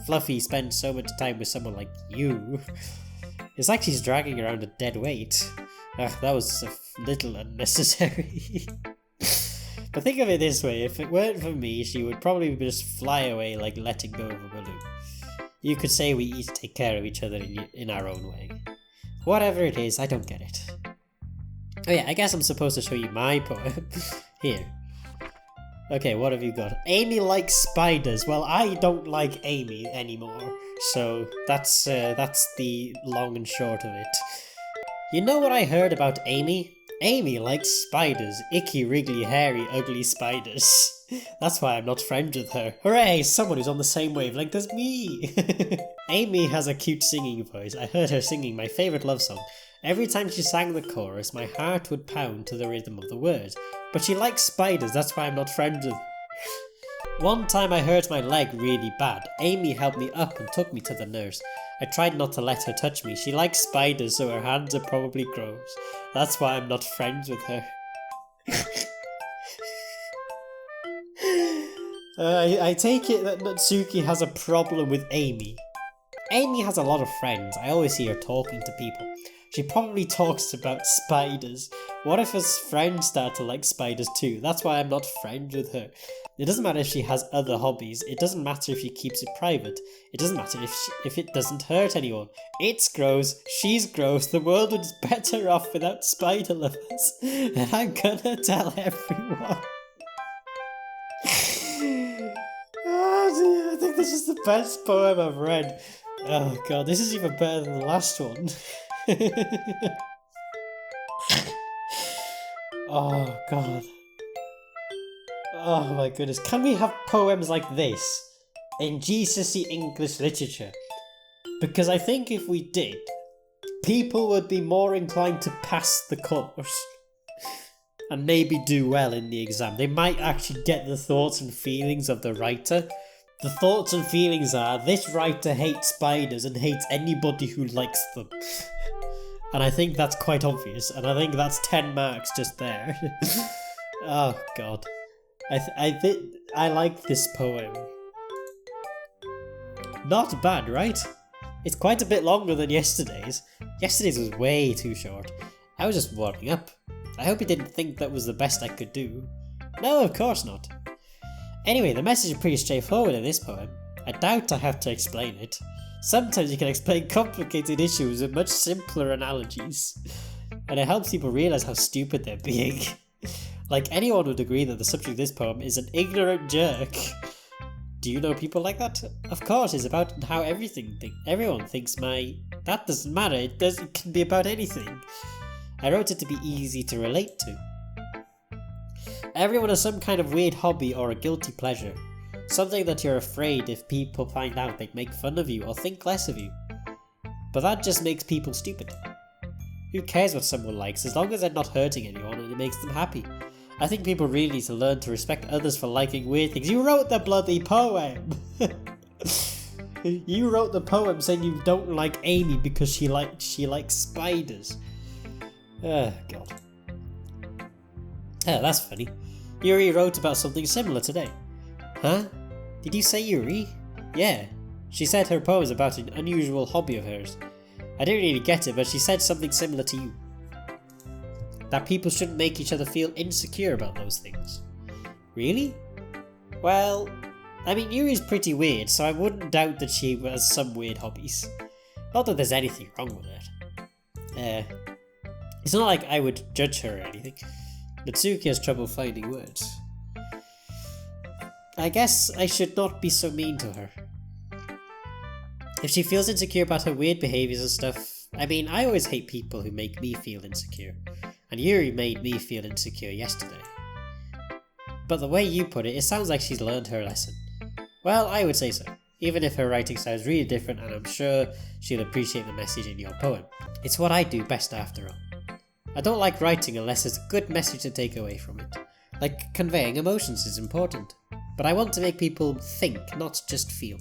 Speaker 1: fluffy spend so much time with someone like you? It's like she's dragging around a dead weight. Ugh, that was a little unnecessary. But think of it this way, if it weren't for me, she would probably just fly away like letting go of a balloon. You could say we each take care of each other in our own way. Whatever it is, I don't get it. Oh yeah, I guess I'm supposed to show you my poem. Here. Okay, what have you got? Amy likes spiders. Well, I don't like Amy anymore. So that's the long and short of it. You know what I heard about Amy? Amy likes spiders. Icky, wriggly, hairy, ugly spiders. That's why I'm not friends with her. Hooray, someone who's on the same wavelength as me! Amy has a cute singing voice. I heard her singing my favourite love song. Every time she sang the chorus, my heart would pound to the rhythm of the words. But she likes spiders, that's why I'm not friends with her. One time I hurt my leg really bad. Amy helped me up and took me to the nurse. I tried not to let her touch me. She likes spiders, so her hands are probably gross. That's why I'm not friends with her. I take it that Natsuki has a problem with Amy. Amy has a lot of friends. I always see her talking to people. She probably talks about spiders. What if her friends start to like spiders too? That's why I'm not friends with her. It doesn't matter if she has other hobbies. It doesn't matter if she keeps it private. It doesn't matter if it doesn't hurt anyone. It's gross. She's gross. The world is better off without spider lovers. And I'm gonna tell everyone. Oh dear, I think this is the best poem I've read. Oh god, this is even better than the last one. Oh god. Oh my goodness. Can we have poems like this in GCSE English literature? Because I think if we did, people would be more inclined to pass the course and maybe do well in the exam. They might actually get the thoughts and feelings of the writer. The thoughts and feelings are, this writer hates spiders and hates anybody who likes them. And I think that's quite obvious, and I think that's 10 marks just there. Oh god. I like this poem. Not bad, right? It's quite a bit longer than yesterday's. Yesterday's was way too short. I was just warming up. I hope you didn't think that was the best I could do. No, of course not. Anyway, the message is pretty straightforward in this poem. I doubt I have to explain it. Sometimes you can explain complicated issues with much simpler analogies. And it helps people realise how stupid they're being. Like, anyone would agree that the subject of this poem is an ignorant jerk. Do you know people like that? Of course, it's about how everyone thinks that doesn't matter, it can be about anything. I wrote it to be easy to relate to. Everyone has some kind of weird hobby or a guilty pleasure. Something that you're afraid if people find out they'd make fun of you or think less of you. But that just makes people stupid. Who cares what someone likes as long as they're not hurting anyone and it makes them happy? I think people really need to learn to respect others for liking weird things. You wrote the bloody poem! You wrote the poem saying you don't like Amy because she likes spiders. Oh god. Oh, that's funny. Yuri wrote about something similar today. Huh? Did you say Yuri? Yeah. She said her poem is about an unusual hobby of hers. I didn't really get it, but she said something similar to you. That people shouldn't make each other feel insecure about those things. Really? Well, I mean, Yuri's pretty weird, so I wouldn't doubt that she has some weird hobbies. Not that there's anything wrong with it. It's not like I would judge her or anything. Natsuki has trouble finding words. I guess I should not be so mean to her. If she feels insecure about her weird behaviours and stuff, I mean, I always hate people who make me feel insecure. And Yuri made me feel insecure yesterday. But the way you put it, it sounds like she's learned her lesson. Well, I would say so. Even if her writing sounds really different, and I'm sure she'll appreciate the message in your poem. It's what I do best after all. I don't like writing unless there's a good message to take away from it. Like, conveying emotions is important. But I want to make people think, not just feel.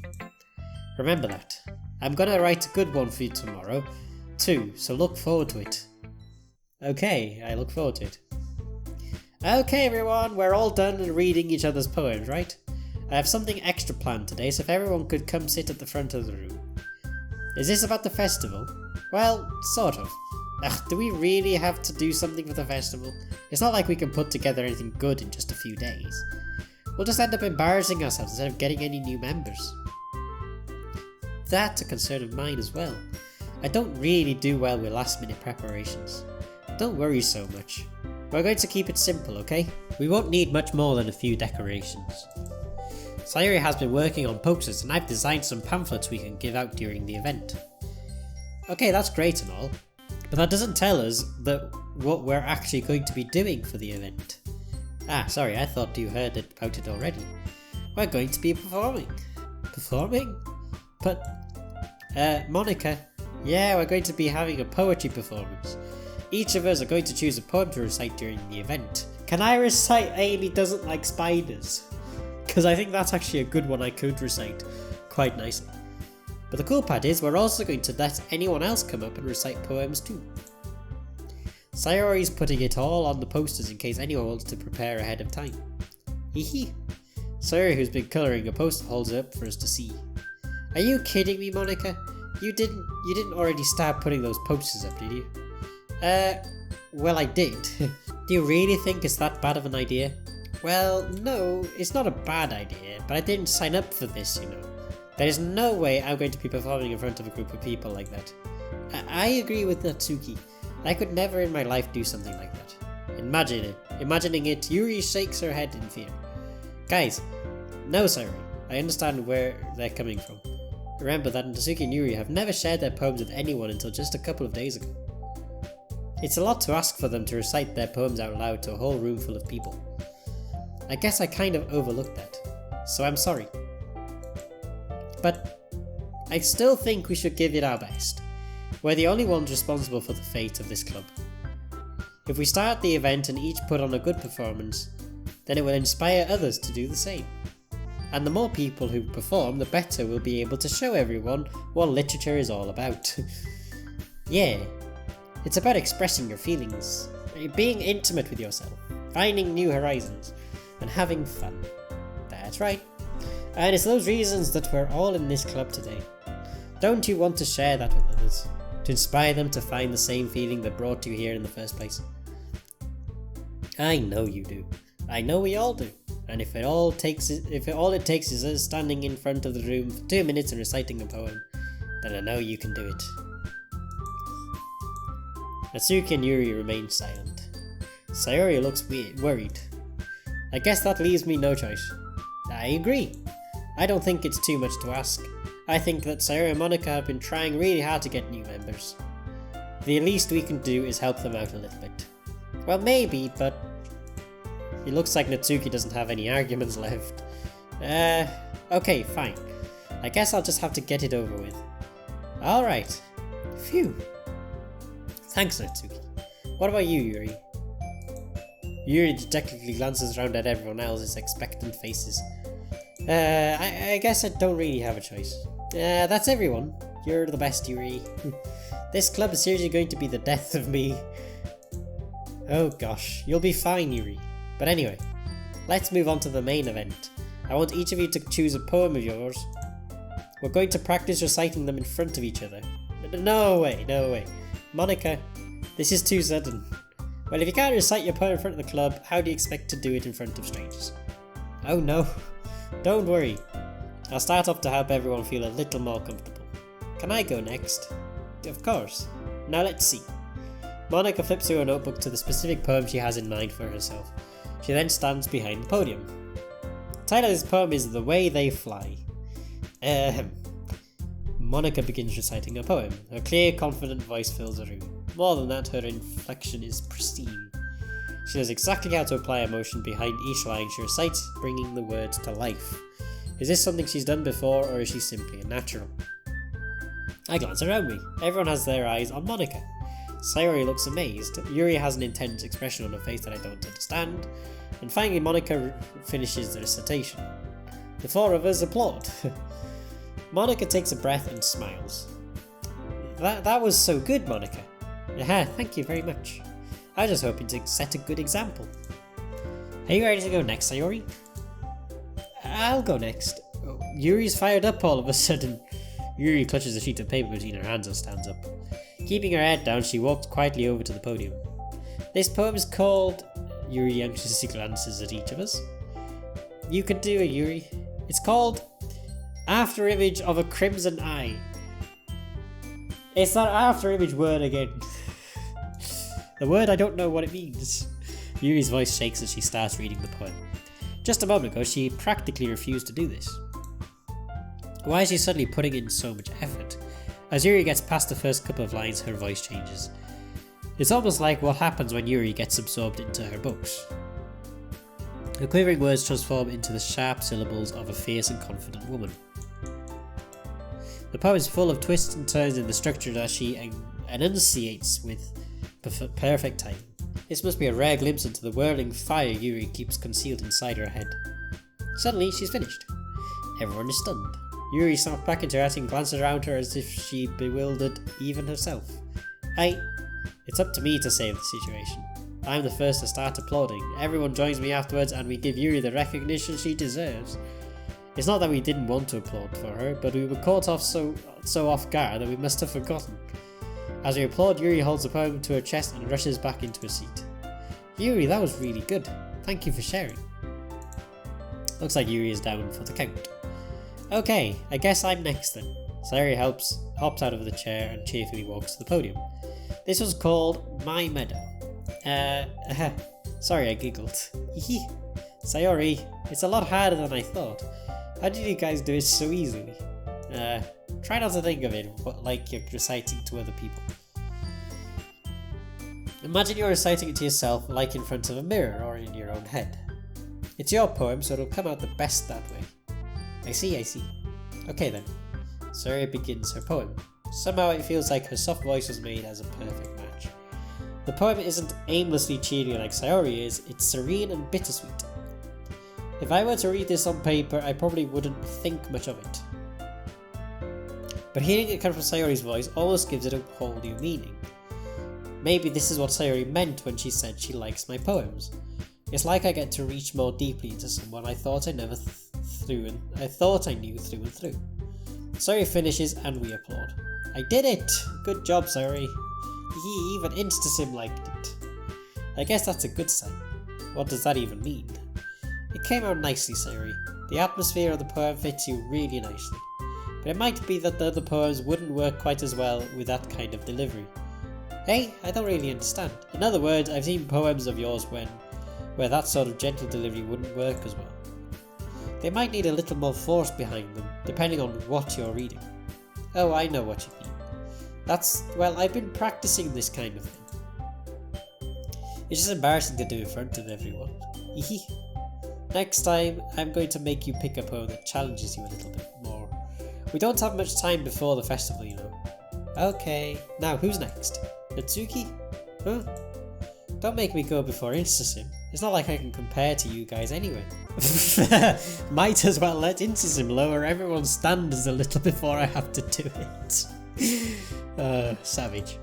Speaker 1: Remember that. I'm gonna write a good one for you tomorrow, too, so look forward to it. Okay, I look forward to it. Okay everyone, we're all done reading each other's poems, right? I have something extra planned today, so if everyone could come sit at the front of the room. Is this about the festival? Well, sort of. Ugh, do we really have to do something for the festival? It's not like we can put together anything good in just a few days. We'll just end up embarrassing ourselves instead of getting any new members. that's a concern of mine as well. I don't really do well with last minute preparations. Don't worry so much. We're going to keep it simple, okay? We won't need much more than a few decorations. Sayori has been working on posters and I've designed some pamphlets we can give out during the event. Okay, that's great and all, but that doesn't tell us what we're actually going to be doing for the event. Ah, sorry, I thought you heard about it already. We're going to be performing. Performing? But, Monica, yeah, we're going to be having a poetry performance. Each of us are going to choose a poem to recite during the event. Can I recite Amy doesn't like spiders? Because I think that's actually a good one I could recite quite nicely. But the cool part is we're also going to let anyone else come up and recite poems too. Sayori's putting it all on the posters in case anyone wants to prepare ahead of time. Hehe. Sayori, who's been colouring a poster, holds it up for us to see. Are you kidding me, Monica? You didn't already start putting those posters up, did you? Well, I did. Do you really think it's that bad of an idea? Well, no, it's not a bad idea, but I didn't sign up for this, you know. There is no way I'm going to be performing in front of a group of people like that. I agree with Natsuki. I could never in my life do something like that. Imagining it, Yuri shakes her head in fear. Guys, no, Sayori. I understand where they're coming from. Remember that Natsuki and Yuri have never shared their poems with anyone until just a couple of days ago. It's a lot to ask for them to recite their poems out loud to a whole room full of people. I guess I kind of overlooked that, so I'm sorry. But I still think we should give it our best. We're the only ones responsible for the fate of this club. If we start the event and each put on a good performance, then it will inspire others to do the same. And the more people who perform, the better we'll be able to show everyone what literature is all about. Yeah, it's about expressing your feelings, being intimate with yourself, finding new horizons, and having fun. That's right. And it's those reasons that we're all in this club today. Don't you want to share that with others? To inspire them to find the same feeling that brought you here in the first place? I know you do. I know we all do. And if all it takes is us standing in front of the room for 2 minutes and reciting a poem, then I know you can do it. Natsuki and Yuri remain silent. Sayori looks worried. I guess that leaves me no choice. I agree. I don't think it's too much to ask. I think that Sayori and Monica have been trying really hard to get new members. The least we can do is help them out a little bit. Well, maybe, but it looks like Natsuki doesn't have any arguments left. Okay, fine. I guess I'll just have to get it over with. Alright. Phew. Thanks, Natsuki. What about you, Yuri? Yuri dejectedly glances around at everyone else's expectant faces. I guess I don't really have a choice. That's everyone. You're the best, Yuri. This club is seriously going to be the death of me. Oh gosh, you'll be fine, Yuri. But anyway, let's move on to the main event. I want each of you to choose a poem of yours. We're going to practice reciting them in front of each other. No way. Monica, this is too sudden. Well, if you can't recite your poem in front of the club, how do you expect to do it in front of strangers? Oh no. Don't worry. I'll start off to help everyone feel a little more comfortable. Can I go next? Of course. Now let's see. Monica flips through her notebook to the specific poem she has in mind for herself. She then stands behind the podium. The title of this poem is The Way They Fly. Monica begins reciting her poem. Her clear, confident voice fills the room. More than that, her inflection is pristine. She knows exactly how to apply emotion behind each line she recites, bringing the words to life. Is this something she's done before, or is she simply a natural? I glance around me. Everyone has their eyes on Monica. Sayori looks amazed. Yuri has an intense expression on her face that I don't understand. And finally Monica finishes the recitation. The four of us applaud. Monica takes a breath and smiles. That was so good, Monica. Thank you very much. I was just hoping to set a good example. Are you ready to go next, Sayori? I'll go next. Yuri's fired up all of a sudden. Yuri clutches a sheet of paper between her hands and stands up. Keeping her head down, she walks quietly over to the podium. This poem is called... Yuri anxiously glances at each of us. You can do it, Yuri. It's called After image of a crimson eye. It's that after image word again. The word I don't know what it means. Yuri's voice shakes as she starts reading the poem. Just a moment ago, she practically refused to do this. Why is she suddenly putting in so much effort? As Yuri gets past the first couple of lines, her voice changes. It's almost like what happens when Yuri gets absorbed into her books. The quivering words transform into the sharp syllables of a fierce and confident woman. The poem is full of twists and turns in the structure that she enunciates with perfect timing. This must be a rare glimpse into the whirling fire Yuri keeps concealed inside her head. Suddenly, she's finished. Everyone is stunned. Yuri snaps back into her and glances around her as if she bewildered even herself. It's up to me to save the situation. I'm the first to start applauding. Everyone joins me afterwards and we give Yuri the recognition she deserves. It's not that we didn't want to applaud for her, but we were caught off so off guard that we must have forgotten. As we applaud, Yuri holds the poem to her chest and rushes back into her seat. Yuri, that was really good. Thank you for sharing. Looks like Yuri is down for the count. Okay, I guess I'm next then. Sayori hops out of the chair and cheerfully walks to the podium. This was called My Meadow. Sorry, I giggled. Sayori, it's a lot harder than I thought. How did you guys do it so easily? Try not to think of it like you're reciting to other people. Imagine you're reciting it to yourself like in front of a mirror or in your own head. It's your poem, so it'll come out the best that way. I see. Okay then. Sayori begins her poem. Somehow it feels like her soft voice was made as a perfect match. The poem isn't aimlessly cheery like Sayori is, it's serene and bittersweet. If I were to read this on paper, I probably wouldn't think much of it. But hearing it come from Sayori's voice almost gives it a whole new meaning. Maybe this is what Sayori meant when she said she likes my poems. It's like I get to reach more deeply into someone I thought I knew through and through. Sayori finishes and we applaud. I did it! Good job, Sayori. Even Instasim liked it. I guess that's a good sign. What does that even mean? It came out nicely, Sayori. The atmosphere of the poem fits you really nicely. But it might be that the other poems wouldn't work quite as well with that kind of delivery. Hey, I don't really understand. In other words, I've seen poems of yours where that sort of gentle delivery wouldn't work as well. They might need a little more force behind them, depending on what you're reading. Oh, I know what you mean. I've been practicing this kind of thing. It's just embarrassing to do in front of everyone. Next time, I'm going to make you pick a poem that challenges you a little bit more. We don't have much time before the festival, you know. Okay, now who's next? Natsuki? Huh? Don't make me go before Instasim. It's not like I can compare to you guys anyway. Might as well let Instasim lower everyone's standards a little before I have to do it. Savage.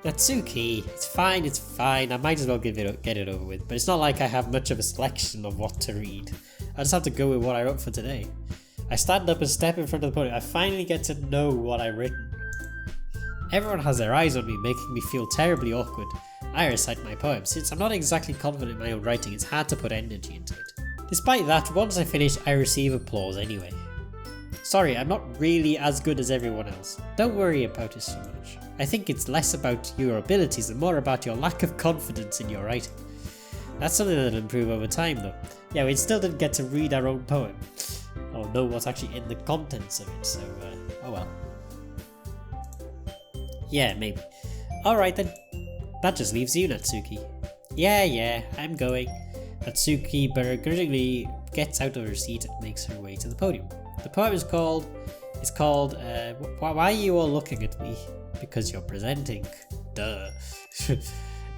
Speaker 1: Natsuki, it's fine. I might as well get it over with. But it's not like I have much of a selection of what to read. I just have to go with what I wrote for today. I stand up and step in front of the podium. I finally get to know what I've written. Everyone has their eyes on me, making me feel terribly awkward. I recite my poem. Since I'm not exactly confident in my own writing, it's hard to put energy into it. Despite that, once I finish, I receive applause anyway. Sorry, I'm not really as good as everyone else. Don't worry about it so much. I think it's less about your abilities and more about your lack of confidence in your writing. That's something that'll improve over time though. Yeah, we still didn't get to read our own poem, or know what's actually in the contents of it, so oh well. Yeah, maybe. Alright then. That just leaves you, Natsuki. Yeah, I'm going. Natsuki begrudgingly gets out of her seat and makes her way to the podium. The poem is called, why are you all looking at me? Because you're presenting. Duh.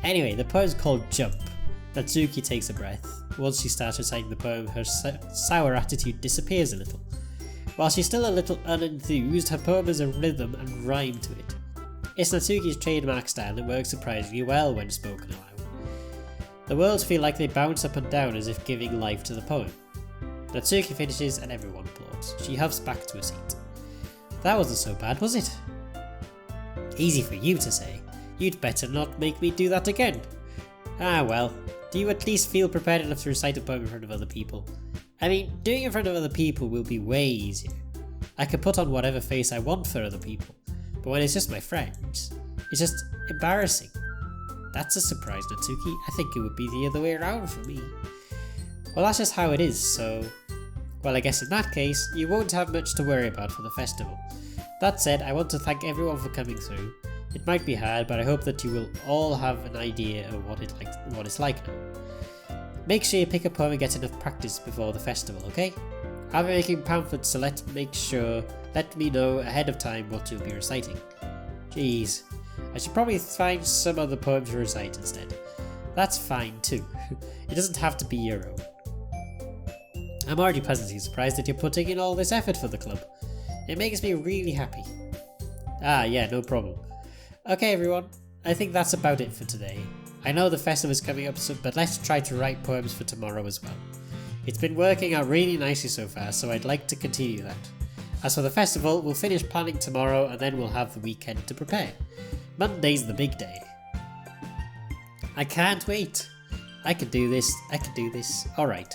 Speaker 1: Anyway, the poem is called Jump. Natsuki takes a breath. Once she starts reciting the poem, her sour attitude disappears a little. While she's still a little unenthused, her poem has a rhythm and rhyme to it. It's Natsuki's trademark style and works surprisingly well when spoken aloud. The words feel like they bounce up and down as if giving life to the poem. Natsuki finishes and everyone applauds. She huffs back to her seat. That wasn't so bad, was it? Easy for you to say. You'd better not make me do that again. Ah well, do you at least feel prepared enough to recite a poem in front of other people? I mean, doing it in front of other people will be way easier. I can put on whatever face I want for other people, but when it's just my friends, it's just embarrassing. That's a surprise, Natsuki. I think it would be the other way around for me. Well, that's just how it is, so... Well, I guess in that case, you won't have much to worry about for the festival. That said, I want to thank everyone for coming through. It might be hard, but I hope that you will all have an idea of what it's like now. Make sure you pick a poem and get enough practice before the festival, okay? I'll be making pamphlets, so let me know ahead of time what you'll be reciting. Jeez, I should probably find some other poem to recite instead. That's fine too. It doesn't have to be your own. I'm already pleasantly surprised that you're putting in all this effort for the club. It makes me really happy. Ah, yeah, no problem. Okay everyone, I think that's about it for today. I know the festival is coming up soon, but let's try to write poems for tomorrow as well. It's been working out really nicely so far, so I'd like to continue that. As for the festival, we'll finish planning tomorrow and then we'll have the weekend to prepare. Monday's the big day. I can't wait. I can do this. Alright.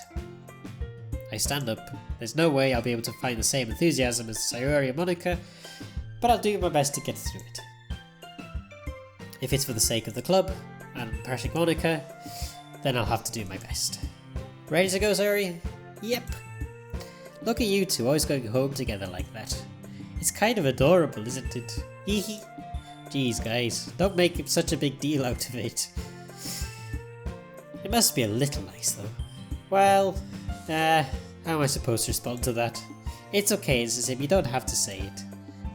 Speaker 1: I stand up. There's no way I'll be able to find the same enthusiasm as Sayori and Monika, but I'll do my best to get through it. If it's for the sake of the club and impressing Monika, then I'll have to do my best. Ready to go, Sayori? Yep. Look at you two always going home together like that. It's kind of adorable, isn't it? Hehe. Jeez guys, don't make such a big deal out of it. It must be a little nice though. Well, how am I supposed to respond to that? It's okay, Zizim, you don't have to say it.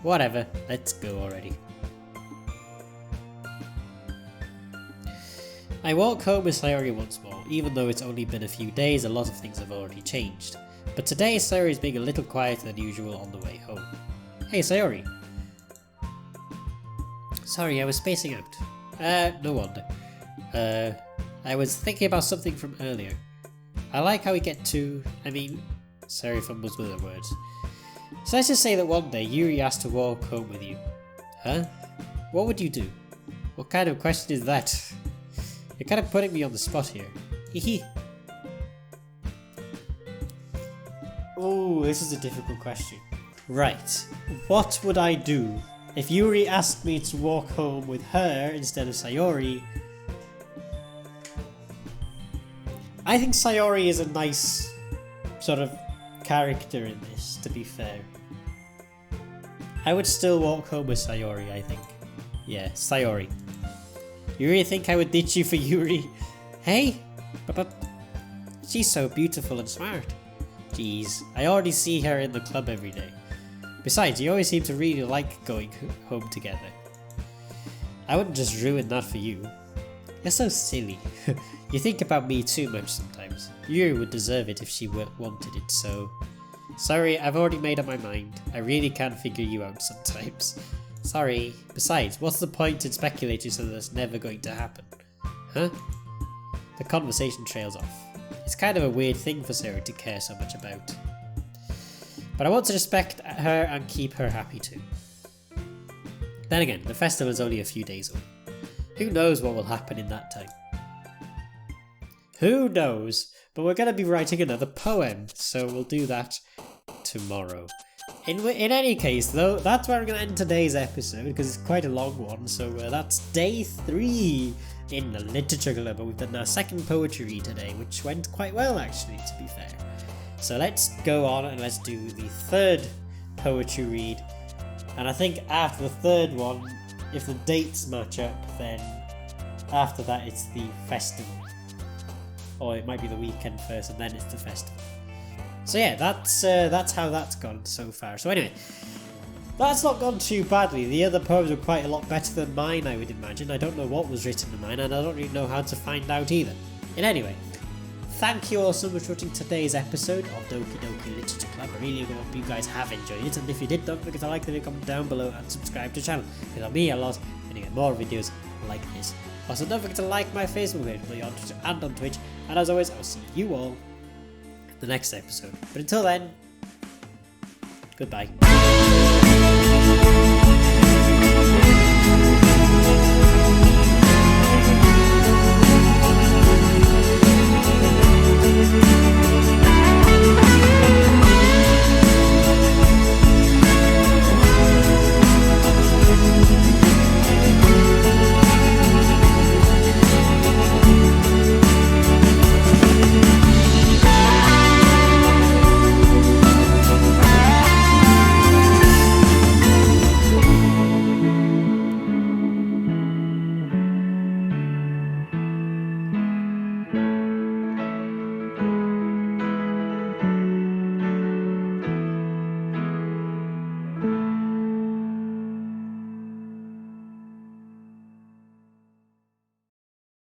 Speaker 1: Whatever, let's go already. I walk home with Sayori once more. Even though it's only been a few days, a lot of things have already changed. But today Sayori is being a little quieter than usual on the way home. Hey Sayori. Sorry, I was spacing out. No wonder. I was thinking about something from earlier. I like how we get to... Sayori fumbles with her words. So let's just say that one day Yuri asked to walk home with you. Huh? What would you do? What kind of question is that? You're kind of putting me on the spot here. Hehe. Oh, this is a difficult question. Right. What would I do if Yuri asked me to walk home with her instead of Sayori? I think Sayori is a nice sort of character in this, to be fair. I would still walk home with Sayori, I think. Yeah, Sayori. You really think I would ditch you for Yuri? Hey? But she's so beautiful and smart. Jeez, I already see her in the club every day. Besides, you always seem to really like going home together. I wouldn't just ruin that for you. You're so silly. You think about me too much sometimes. Yuri would deserve it if she wanted it, so... Sorry, I've already made up my mind. I really can't figure you out sometimes. Sorry. Besides, what's the point in speculating something that's never going to happen? Huh? The conversation trails off. It's kind of a weird thing for Sarah to care so much about. But I want to respect her and keep her happy too. Then again, the festival is only a few days away. Who knows what will happen in that time? Who knows? But we're going to be writing another poem, so we'll do that tomorrow. In any case, though, that's where I'm going to end today's episode, because it's quite a long one, so that's day 3 in the Literature Club, and we've done our second poetry read today, which went quite well, actually, to be fair. So let's go on and let's do the third poetry read, and I think after the third one, if the dates match up, then after that it's the festival. Or it might be the weekend first and then it's the festival. So yeah, that's how that's gone so far. So anyway, that's not gone too badly. The other poems were quite a lot better than mine, I would imagine. I don't know what was written in mine and I don't really know how to find out either. And anyway, thank you all so much for watching today's episode of Doki Doki Literature Club. I really hope you guys have enjoyed it, and if you did, don't forget to like the video, comment down below and subscribe to the channel. It will mean a lot and you get more videos like this. Also, don't forget to like my Facebook page on Twitter and on Twitch, and as always, I'll see you all in the next episode. But until then, goodbye.